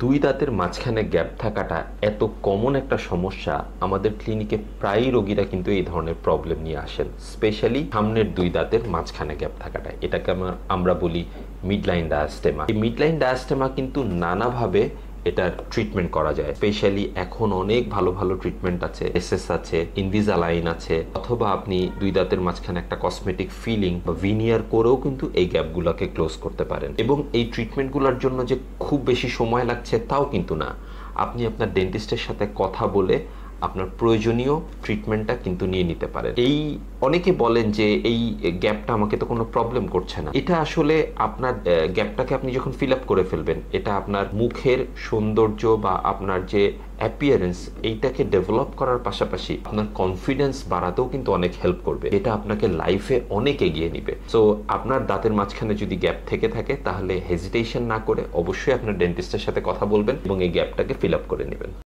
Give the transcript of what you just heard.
দুই দাঁতের মাঝখানে গ্যাপ থাকাটা এত কমন একটা সমস্যা, আমাদের ক্লিনিকে প্রায়ই রোগীরা কিন্তু এই ধরনের প্রবলেম নিয়ে আসেন। স্পেশালি সামনের দুই দাঁতের মাঝখানে গ্যাপ থাকাটা, এটাকে আমরা বলি মিডলাইন ডায়াস্টেমা। এই মিডলাইন ডায়াস্টেমা কিন্তু নানাভাবে এটার ট্রিটমেন্ট করা যায়। স্পেশালি এখন অনেক ভালো ভালো ট্রিটমেন্ট আছে, এসএস আছে, ইনভিসালাইন আছে, অথবা আপনি দুই দাঁতের মাঝখানে একটা কসমেটিক ফিলিং বা ভিনিয়ার করেও কিন্তু এই গ্যাপগুলোকে ক্লোজ করতে পারেন। এবং এই ট্রিটমেন্টগুলোর জন্য যে খুব বেশি সময় লাগছে তাও কিন্তু না। আপনি আপনার ডেন্টিস্টের সাথে কথা বলে আপনার প্রয়োজনীয় ট্রিটমেন্টটা কিন্তু নিয়ে নিতে পারেন। এই অনেকে বলেন যে এই গ্যাপটা আমাকে তো কোনো প্রবলেম করছে না। এটা আসলে আপনার গ্যাপটাকে আপনি যখন ফিল আপ করে ফেলবেন, এটা আপনার মুখের সৌন্দর্য বা আপনার যে অ্যাপিয়ারেন্স, এইটাকে ডেভেলপ করার পাশাপাশি আপনার কনফিডেন্স বাড়াতেও কিন্তু অনেক হেল্প করবে। এটা আপনাকে লাইফে অনেক এগিয়ে নিবে। সো আপনার দাঁতের মাঝখানে যদি গ্যাপ থেকে থাকে, তাহলে হেজিটেশন না করে অবশ্যই আপনার ডেন্টিস্টের সাথে কথা বলবেন এবং এই গ্যাপটাকে ফিল আপ করে নেবেন।